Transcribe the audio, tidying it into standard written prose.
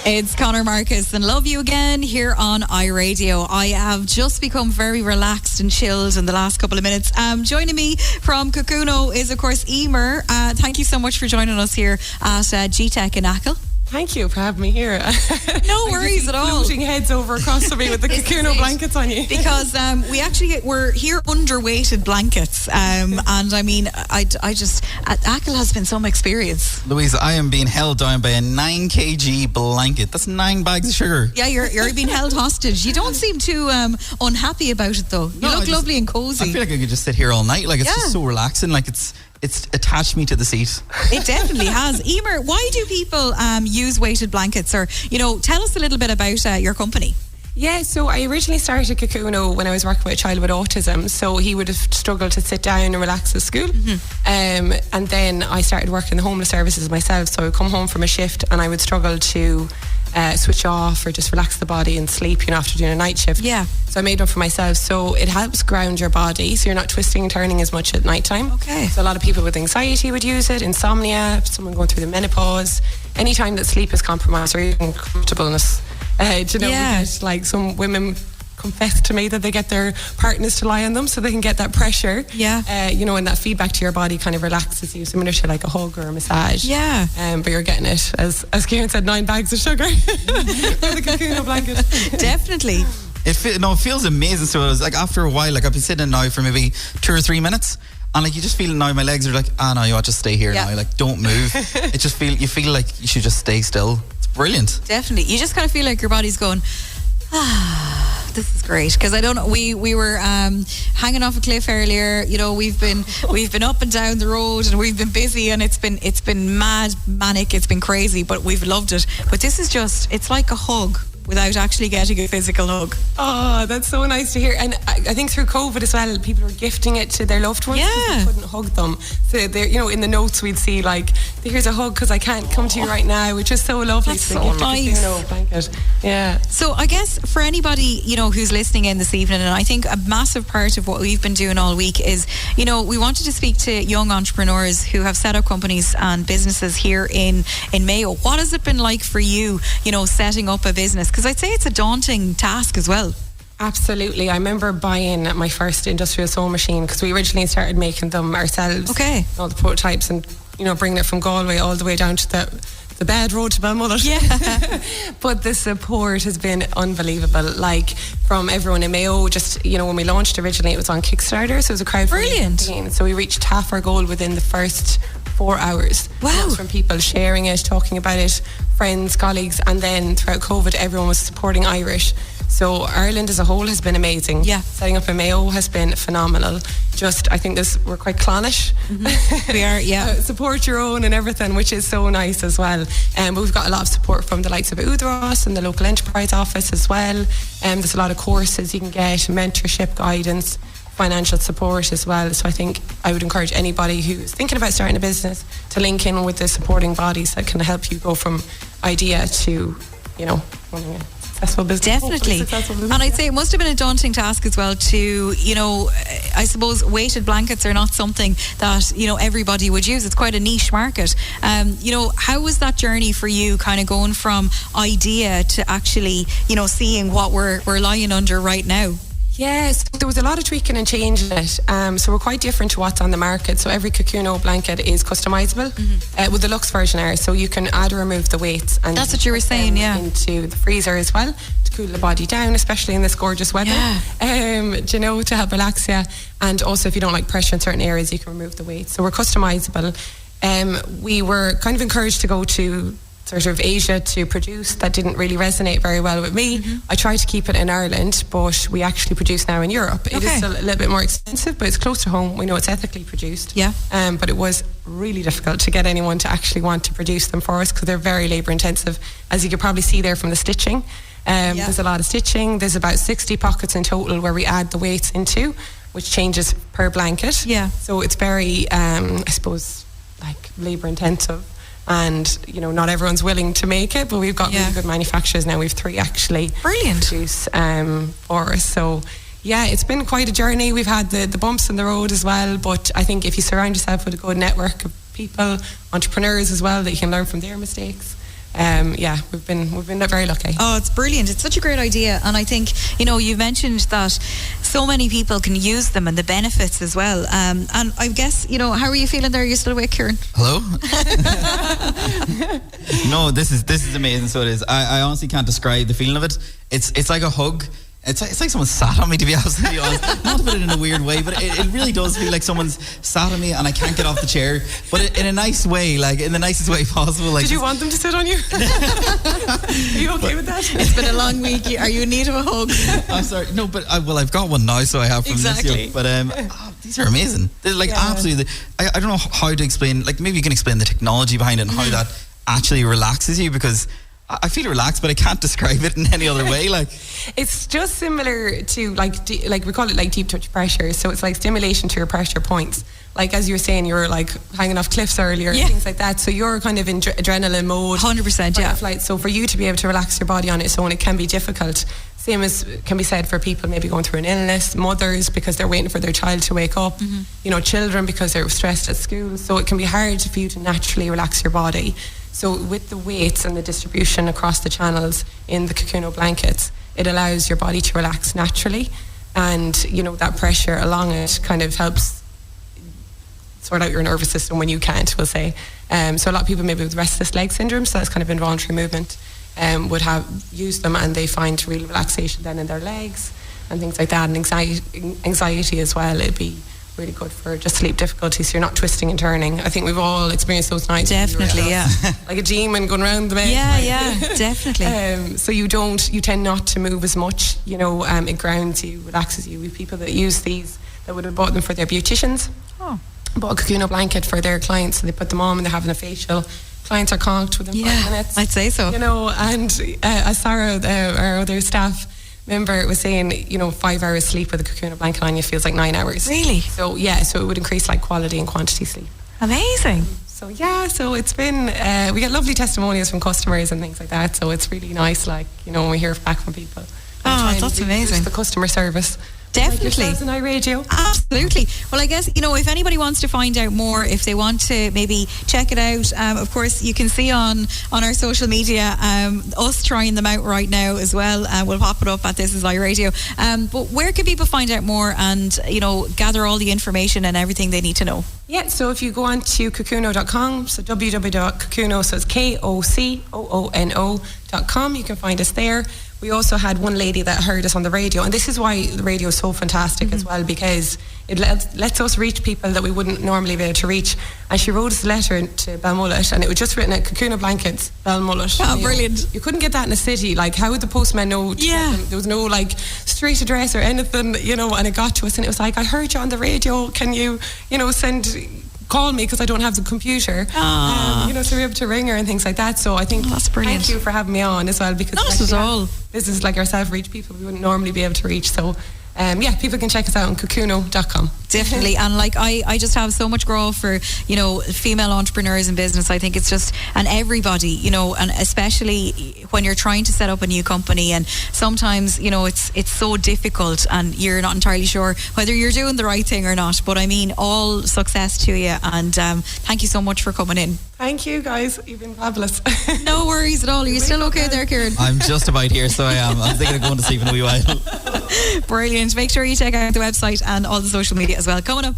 It's Connor Marcus and Love You Again here on iRadio. I have just become very relaxed and chilled in the last couple of minutes. Joining me from Kocoono is, of course, Emer. Thank you so much for joining us here at GTech in Achill. Thank you for having me here. No worries at all. Floating heads over across to me with the Kocoono blankets on you. Because we're here underweighted blankets. And I mean, I just, Achill has been some experience. Louise, I am being held down by a 9 kg blanket. That's 9 bags of sugar. Yeah, you're being held hostage. You don't seem too unhappy about it though. You look lovely and cozy. I feel like I could just sit here all night. Like, it's just so relaxing. Like, it's attached me to the seat. It definitely has. Emer, why do people use weighted blankets? Or, tell us a little bit about your company. Yeah, so I originally started Kocoono when I was working with a child with autism. So he would have struggled to sit down and relax at school. Mm-hmm. And then I started working the homeless services myself. So I would come home from a shift and I would struggle to switch off or just relax the body and sleep, after doing a night shift. Yeah. So I made one for myself. So it helps ground your body, so you're not twisting and turning as much at night time. Okay. So a lot of people with anxiety would use it, insomnia, someone going through the menopause, any time that sleep is compromised or even comfortableness. Get, like, some women confess to me that they get their partners to lie on them so they can get that pressure. Yeah. And that feedback to your body kind of relaxes you, similar to like a hug or a massage. Yeah. But you're getting it, as Kieran said, 9 bags of sugar. The Kocoono blanket. Definitely. It feels amazing. So it was like, after a while, like, I've been sitting now for maybe 2 or 3 minutes, and like, you just feel now my legs are like, no, you ought to stay here now. Like, don't move. You feel like you should just stay still. It's brilliant. Definitely. You just kind of feel like your body's going, this is great. Because I don't know, we were hanging off a cliff earlier. We've been up and down the road and we've been busy, and it's been manic, it's been crazy, but we've loved it. But this is just, it's like a hug without actually getting a physical hug. Oh, that's so nice to hear. And I think through COVID as well, people were gifting it to their loved ones because they couldn't hug them. So they're, in the notes we'd see like, here's a hug because I can't come to you right now, which is so lovely. That's so nice. Blanket. Yeah. So I guess for anybody, who's listening in this evening, and I think a massive part of what we've been doing all week is, we wanted to speak to young entrepreneurs who have set up companies and businesses here in Mayo. What has it been like for you, setting up a business? Because I'd say it's a daunting task as well. Absolutely. I remember buying my first industrial sewing machine because we originally started making them ourselves. Okay. All the prototypes and, bringing it from Galway all the way down to the bed road to Balmullet. Yeah. But the support has been unbelievable. Like, from everyone in Mayo, just, when we launched originally, it was on Kickstarter, so it was a crowdfunding campaign. So we reached half our goal within the first 4 hours. Wow. From people sharing it, talking about it, friends, colleagues, and then throughout COVID, everyone was supporting Irish. So Ireland as a whole has been amazing. Yeah. Setting up in Mayo has been phenomenal. Just, I think we're quite clannish. Mm-hmm. We are, yeah. Support your own and everything, which is so nice as well. But we've got a lot of support from the likes of Udros and the local enterprise office as well. There's a lot of courses you can get, mentorship, guidance, financial support as well. So I think I would encourage anybody who's thinking about starting a business to link in with the supporting bodies that can help you go from idea to, running a successful business. Definitely. And I'd say it must have been a daunting task as well to, I suppose weighted blankets are not something that, everybody would use. It's quite a niche market. How was that journey for you, kind of going from idea to actually, seeing what we're lying under right now? Yes, there was a lot of tweaking and changing it. So we're quite different to what's on the market. So every Kocoono blanket is customizable with the luxe version are. So you can add or remove the weights. And that's what you were saying, yeah. Into the freezer as well to cool the body down, especially in this gorgeous weather. Yeah. To help relax you. And also, if you don't like pressure in certain areas, you can remove the weights. So we're customizable. We were kind of encouraged to go to sort of Asia to produce. That didn't really resonate very well with me. I tried to keep it in Ireland, but we actually produce now in Europe. It is still a little bit more expensive, but it's close to home. We know it's ethically produced. Yeah. But it was really difficult to get anyone to actually want to produce them for us because they're very labour intensive, as you could probably see there from the stitching. There's a lot of stitching. There's about 60 pockets in total where we add the weights into, which changes per blanket. Yeah. So it's very, I suppose, like labour intensive. And not everyone's willing to make it, but we've got really good manufacturers now. We've 3 actually. Brilliant. Produce for us. So it's been quite a journey. We've had the bumps in the road as well, but I think if you surround yourself with a good network of people, entrepreneurs as well, that you can learn from their mistakes, we've been very lucky. Oh, it's brilliant. It's such a great idea. And I think, you mentioned that so many people can use them and the benefits as well. And I guess, how are you feeling there? Are you still awake, Kieran? Hello? No, this is amazing. So it is. I honestly can't describe the feeling of it. It's like a hug. It's like someone sat on me, to be absolutely honest. Not to put it in a weird way, but it really does feel like someone's sat on me and I can't get off the chair. But in a nice way, like in the nicest way possible. Like, did you want them to sit on you? Are you okay with that? It's been a long week. Are you in need of a hug? I'm sorry. No, but I've got one now, so I have from exactly. this year. But these are amazing. They're like absolutely. I don't know how to explain. Like maybe you can explain the technology behind it and how that actually relaxes you, because I feel relaxed, but I can't describe it in any other way. Like, it's just similar to like we call it like deep touch pressure. So it's like stimulation to your pressure points. Like as you were saying, you were like hanging off cliffs earlier, things like that. So you're kind of in adrenaline mode. 100%, yeah. Flight. So for you to be able to relax your body on its own, it can be difficult. Same as can be said for people maybe going through an illness, mothers because they're waiting for their child to wake up, children because they're stressed at school. So it can be hard for you to naturally relax your body. So with the weights and the distribution across the channels in the Kocoono Blankets, it allows your body to relax naturally, and that pressure along it kind of helps sort out your nervous system when you can't, we'll say. So a lot of people maybe with restless leg syndrome, so that's kind of involuntary movement, would have used them, and they find real relaxation then in their legs and things like that. And anxiety as well, it'd be really good for just sleep difficulties, so you're not twisting and turning. I think we've all experienced those nights. Definitely, yeah. Like a demon going around the bed. Yeah, definitely. So you tend not to move as much, it grounds you, relaxes you. We have people that use these that would have bought them for their beauticians. Oh. Bought a Kocoono blanket for their clients, so they put them on when they're having a facial. Clients are conked within 5 minutes. I'd say so. And as Sarah, our other staff member, was saying, 5 hours sleep with a Kocoono blanket on you feels like 9 hours. Really? So so it would increase like quality and quantity sleep. Amazing. So it's been we get lovely testimonials from customers and things like that. So it's really nice, when we hear back from people. Oh, that's amazing. The customer service. Definitely. Like iRadio. Absolutely. Well, I guess, if anybody wants to find out more, if they want to maybe check it out, of course, you can see on our social media us trying them out right now as well. We'll pop it up at This Is iRadio. But where can people find out more and, gather all the information and everything they need to know? Yeah, so if you go on to Kocoono.com, so www.Kocoono, so it's KOCOONO.com, you can find us there. We also had one lady that heard us on the radio, and this is why the radio is so fantastic as well, because it lets us reach people that we wouldn't normally be able to reach. And she wrote us a letter to Balmullet, and it was just written at Kocoono Blankets, Balmullet. Oh, brilliant. You couldn't get that in a city. Like, how would the postman know? Yeah. There was no, street address or anything, and it got to us, and it was like, I heard you on the radio. Can you, call me because I don't have the computer, so we're able to ring her and things like that. So I think that's brilliant. Thank you for having me on as well, because not at all. Businesses like ourselves reach people we wouldn't normally be able to reach. So people can check us out on Kocoono.com. Definitely. And I just have so much growth for female entrepreneurs in business. I think it's just, and everybody, and especially when you're trying to set up a new company, and sometimes it's so difficult and you're not entirely sure whether you're doing the right thing or not. But I mean, all success to you, and thank you so much for coming in. Thank you, guys. You've been fabulous. No worries at all. Are you still okay there, Kieran? I'm just about here, so I am. I was thinking of going to sleep in a wee while. Brilliant. Make sure you check out the website and all the social media as well. Coming up.